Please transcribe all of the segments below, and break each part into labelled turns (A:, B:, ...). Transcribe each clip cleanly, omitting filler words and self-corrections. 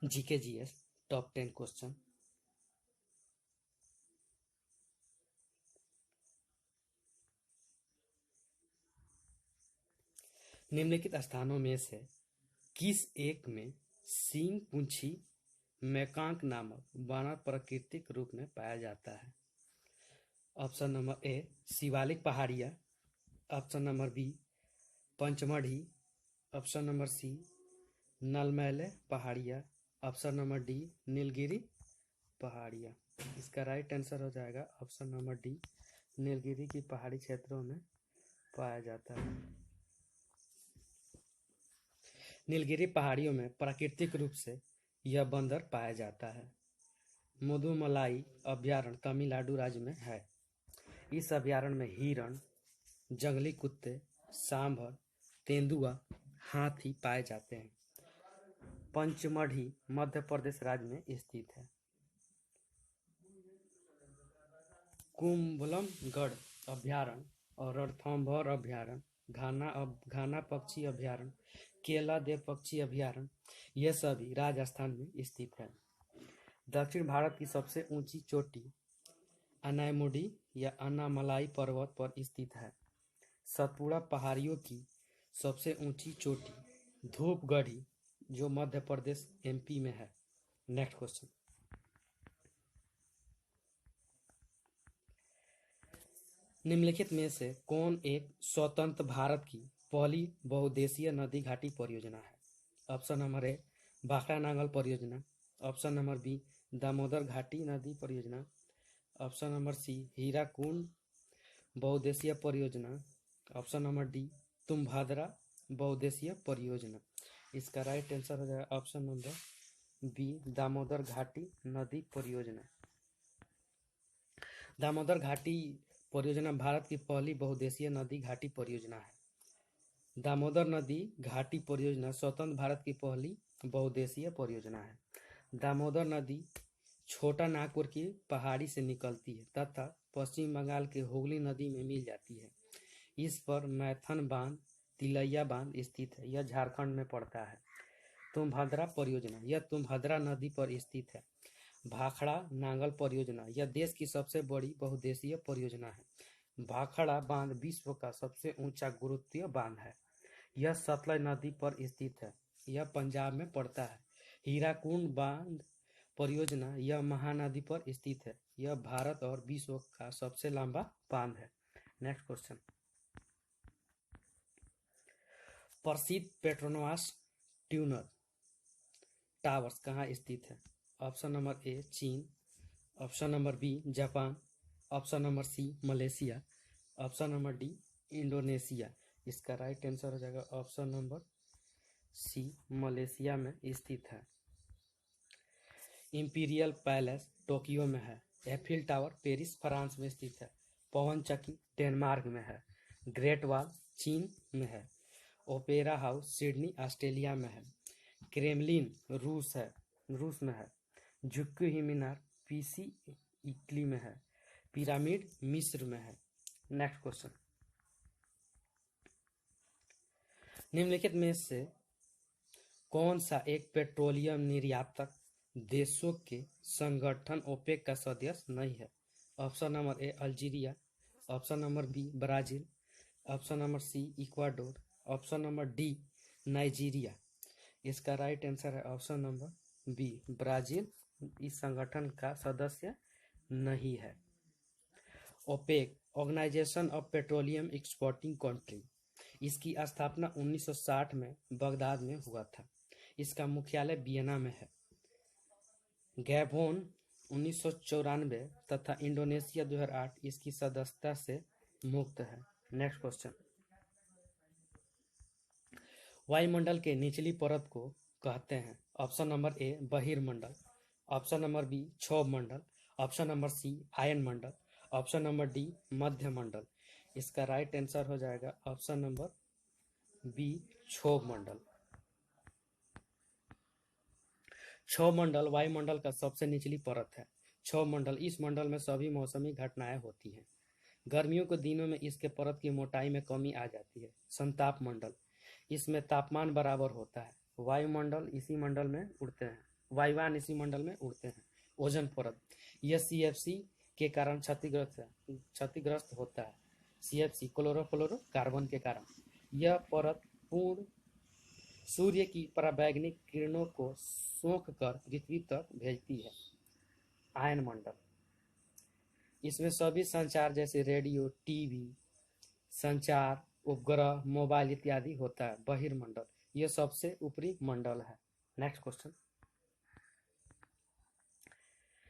A: GK GS top 10 question. निम्नलिखित स्थानों में से किस एक में सींग पूंछी मैकाक नामक वानर प्राकृतिक रूप में पाया जाता है? ऑप्शन नंबर ए शिवालिक पहाड़िया, option number B Pachmarhi, option number C Nallamala पहाड़िया, ऑप्शन नंबर डी नीलगिरी पहाड़िया। इसका राइट आंसर हो जाएगा ऑप्शन नंबर डी, नीलगिरी की पहाड़ी क्षेत्रों में पाया जाता है। नीलगिरी पहाड़ियों में प्राकृतिक रूप से यह बंदर पाया जाता है। मुदुमलाई अभयारण्य तमिलनाडु राज्य में है। इस अभयारण्य में हिरण, जंगली कुत्ते, सांभर, तेंदुआ, हाथी पाए जाते हैं। पंचमढ़ी मध्य प्रदेश राज्य में स्थित है। कुंभलमगढ़ अभयारण्य और रणथंभौर अभयारण्य, घाना पक्षी अभयारण्य, केलादेव पक्षी अभयारण्य, ये सभी राजस्थान में स्थित है। दक्षिण भारत की सबसे ऊंची चोटी अनायमुडी या अन्नामलाई पर्वत पर स्थित है। सतपुड़ा पहाड़ियों की सबसे ऊंची चोटी धूपगढ़ी जो मध्य प्रदेश एमपी में है। Next question. निम्नलिखित में से कौन एक स्वतंत्र भारत की पहली बहुउद्देशीय नदी घाटी परियोजना है? ऑप्शन नंबर ए भाखड़ा नांगल परियोजना, ऑप्शन नंबर बी दामोदर घाटी नदी परियोजना, ऑप्शन नंबर सी हीराकुंड बहुउद्देशीय परियोजना, ऑप्शन नंबर डी तुम्भाद्रा बहुउद्देशीय परियोजना। इसका राइट आंसर हो जाएगा ऑप्शन नंबर बी दामोदर घाटी नदी परियोजना। दामोदर घाटी परियोजना भारत की पहली बहुउद्देशीय नदी घाटी परियोजना है। दामोदर नदी घाटी परियोजना स्वतंत्र भारत की पहली बहुउद्देशीय परियोजना है। दामोदर नदी छोटा नागपुर की पहाड़ी से निकलती है तथा पश्चिम बंगाल के हुगली नदी में मिल जाती है। इस पर मैथन बांध, तिलैया बांध स्थित है। यह झारखंड में पड़ता है। तुम्भाद्रा परियोजना यह तुम्भाद्रा नदी पर स्थित है। भाखड़ा नांगल परियोजना यह देश की सबसे बड़ी बहुउद्देशीय परियोजना है। भाखड़ा बांध विश्व का सबसे ऊंचा गुरुत्वीय बांध है। यह सतलज नदी पर स्थित है। यह पंजाब में पड़ता है। हीराकुंड बांध परियोजना यह महानदी पर स्थित है। यह भारत और विश्व का सबसे लंबा बांध है। Next question. प्रसिद्ध पेट्रोनास ट्यूनर टावर्स कहाँ स्थित है? ऑप्शन नंबर ए चीन, option number B Japan, option number C Malaysia, option number D Indonesia. इसका राइट आंसर हो जाएगा ऑप्शन नंबर सी मलेशिया में स्थित है। इंपीरियल पैलेस टोक्यो में है। एफिल टावर पेरिस फ्रांस में स्थित है। पवन चक्की डेनमार्क में है। ग्रेट वॉल चीन में है। ओपेरा हाउस सिडनी ऑस्ट्रेलिया में है। क्रेमलिन रूस में है। जुक्कू ही मीनार पीसी इटली में है। पिरामिड मिस्र में है। Next question. निम्नलिखित में से कौन सा एक पेट्रोलियम निर्यातक देशों के संगठन ओपेक का सदस्य नहीं है? Option number A Algeria, option number B Brazil, option number C Ecuador, option number D Nigeria. इसका राइट आंसर है ऑप्शन नंबर बी ब्राजील इस संगठन का सदस्य नहीं है। OPEC organisation of petroleum exporting country, इसकी स्थापना 1960 में बगदाद में हुआ था। इसका मुख्यालय वियना में है। गैबोन 1994 तथा इंडोनेशिया 2008 इसकी सदस्यता से मुक्त है। Next question. वायुमंडल के निचली परत को कहते हैं? ऑप्शन नंबर ए बहिर्मंडल, ऑप्शन नंबर बी क्षोभ मंडल, ऑप्शन नंबर सी आयन मंडल, ऑप्शन नंबर डी मध्य मंडल। इसका राइट आंसर हो जाएगा ऑप्शन नंबर बी क्षोभ मंडल। क्षोभ मंडल वायुमंडल का सबसे निचली परत है। क्षोभ मंडल इस मंडल में सभी मौसमी घटनाएं होती हैं। गर्मियों के दिनों में इसके परत की मोटाई में कमी आ जाती है। संताप मंडल इसमें तापमान बराबर होता है। वायुमंडल इसी मंडल में उड़ते हैं। वायुयान इसी मंडल में उड़ते हैं। ओजोन परत, यह सीएफसी के कारण क्षतिग्रस्त होता है। सीएफसी क्लोरोफ्लोरोकार्बन के कारण। यह परत पूर्ण सूर्य की पराबैंगनी किरणों को सोख कर पृथ्वी तक भेजती है। आयन मंडल, इसमें सभी संचार जैसे रेडियो, टीवी, संचार उपग्रह, मोबाइल इत्यादि होता है। बहिर्मंडल, यह सबसे ऊपरी मंडल है। नेक्स्ट क्वेश्चन,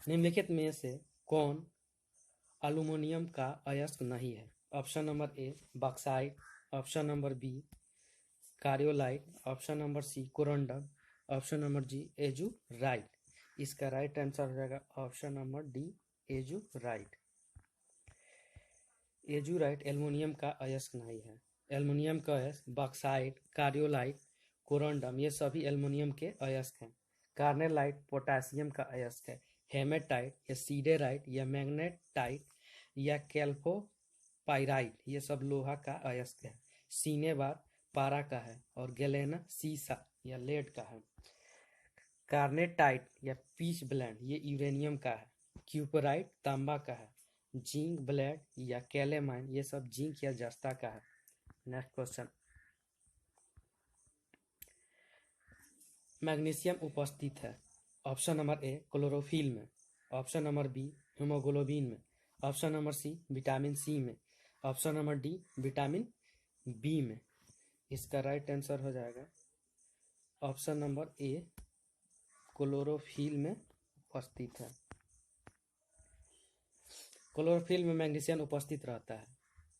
A: निम्नलिखित में से कौन एल्यूमीनियम का अयस्क नहीं है? Option number A bauxite, option number B cryolite, option number C corundum, option number G azurite. इसका राइट आंसर हो जाएगा option number D azurite. Azurite aluminium का अयस्क नहीं है। एल्युमिनियम का अयस्क बॉक्साइट, कार्योलाइट, कोरंडम ये सभी एल्युमिनियम के अयस्क हैं। कार्नेलाइट पोटासियम का अयस्क है। हेमेटाइट या सीडेराइट या मैग्नेटाइट या कैल्कोपाइराइट ये सब लोहा का अयस्क है। सीनेबार पारा का है और गैलेना सीसा या लेड का है। कार्नेटाइट या पीच ब्लेंड ये यूरेनियम का है। क्यूपराइट तांबा का है। जिंक ब्लेड या कैलेमाइन ये सब जिंक या जस्ता का है। नेक्स्ट क्वेश्चन, मैग्नीशियम उपस्थित है ऑप्शन नंबर ए क्लोरोफिल में, ऑप्शन नंबर बी हीमोग्लोबिन में, option number C vitamin C में, option number D vitamin B में। इसका राइट आंसर हो जाएगा ऑप्शन नंबर ए क्लोरोफिल में उपस्थित है। क्लोरोफिल में मैग्नीशियम उपस्थित रहता है।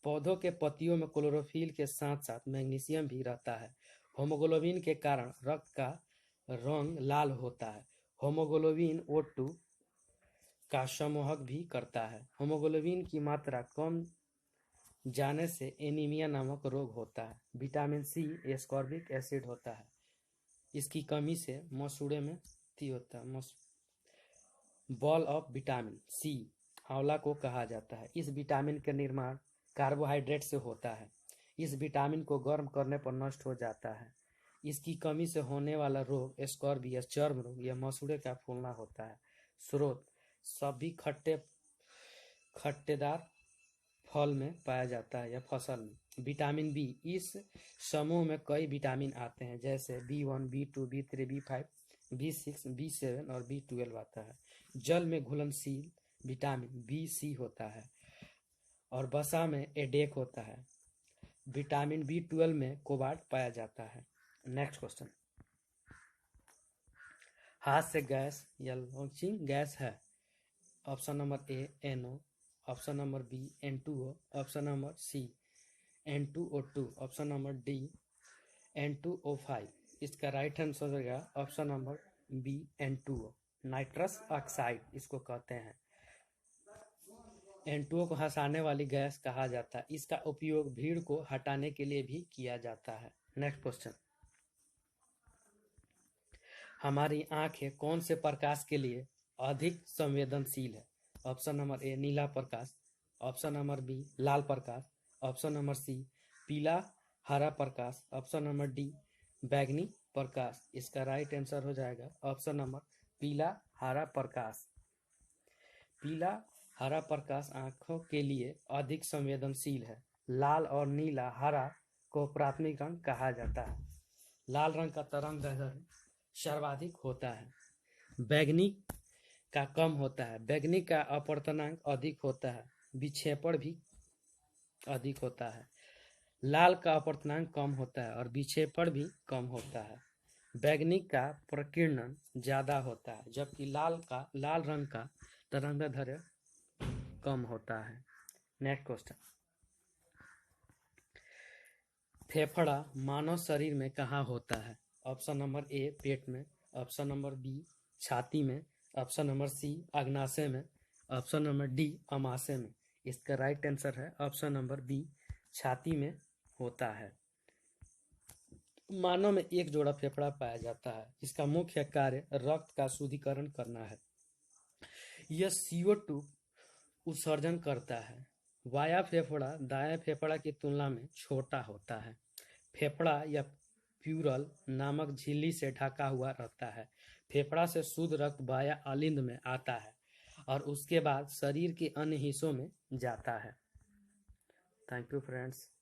A: पौधों के पत्तियों में क्लोरोफिल के साथ साथ मैग्नीशियम भी रहता है। होमोग्लोबिन के कारण रक्त का रंग लाल होता है। होमोग्लोबिन O2 का संवहन भी करता है। होमोग्लोबिन की मात्रा कम जाने से एनीमिया नामक रोग होता है। विटामिन सी एस्कॉर्बिक एसिड होता है, इसकी कमी से मसूड़े में होता है। बॉल ऑफ विटामिन सी आंवला को कहा जाता है। इस विटामिन का निर्माण कार्बोहाइड्रेट से होता है। इस विटामिन को गर्म करने पर नष्ट हो जाता है। इसकी कमी से होने वाला रोग स्कॉर्बियस, चर्म रोग या मसूड़े का फूलना होता है। स्रोत, सभी खट्टेदार फल में पाया जाता है या फसल में। विटामिन बी, इस समूह में कई विटामिन आते हैं जैसे B1, B2, B3, B5, B6, B7 और B12 आता है। जल में घुलनशील विटामिन B, C होता है और वसा में एडेक होता है। विटामिन B12 में कोबाल्ट पाया जाता है। नेक्स्ट क्वेश्चन, हाथ से गैस या लॉन्चिंग गैस है। Option number A NO, option number B N2O, option number C N2O2, option number D N2O5। इसका राइट आंसर हो जाएगा option number B N2O, nitrous oxide इसको कहते हैं। N2O को हंसाने वाली गैस कहा जाता है। इसका उपयोग भीड़ को हटाने के लिए भी किया जाता है। नेक्स्ट क्वेश्चन, हमारी आंखें कौन से प्रकाश के लिए अधिक संवेदनशील है? ऑप्शन नंबर ए नीला प्रकाश, ऑप्शन नंबर बी लाल प्रकाश, ऑप्शन नंबर सी पीला हरा प्रकाश, ऑप्शन नंबर डी बैगनी प्रकाश। इसका राइट आंसर हो जाएगा ऑप्शन नंबर पीला हरा प्रकाश। पीला हरा प्रकाश आंखों के लिए अधिक संवेदनशील है। लाल और नीला हरा को प्राथमिक रंग कहा जाता है। लाल रंग का तरंगदैर्ध्य सर्वाधिक होता है। बैगनी का कम होता है। बैगनी का अपवर्तनांक अधिक होता है। विक्षेपण भी अधिक होता है। लाल का अपवर्तनांक कम होता है और विक्षेपण भी कम होता है। बैगनी का प्रकीर्णन ज्यादा होता है जबकि लाल रंग का तरंगदैर्ध्य कम होता है। नेक्स्ट क्वेश्चन, फेफड़ा मानव शरीर में कहाँ होता है? ऑप्शन नंबर ए पेट में, ऑप्शन नंबर बी छाती में, ऑप्शन नंबर सी अग्नाशय में, ऑप्शन नंबर डी अमाशय में। इसका राइट आंसर है ऑप्शन नंबर बी छाती में होता है। मानव में एक जोड़ा फेफड़ा पाया जाता है। इसका मुख्य कार्य रक्त का शुद्धिकरण करना है। यह CO2 उत्सर्जन करता है। बायां फेफड़ा दाएं फेफड़ा की तुलना में छोटा होता है। फेफड़ा या प्यूरल नामक झिल्ली से ढका हुआ रहता है। फेफड़ा से शुद्ध रक्त वाया अलिंद में आता है और उसके बाद शरीर के अन्य हिस्सों में जाता है। Thank you friends.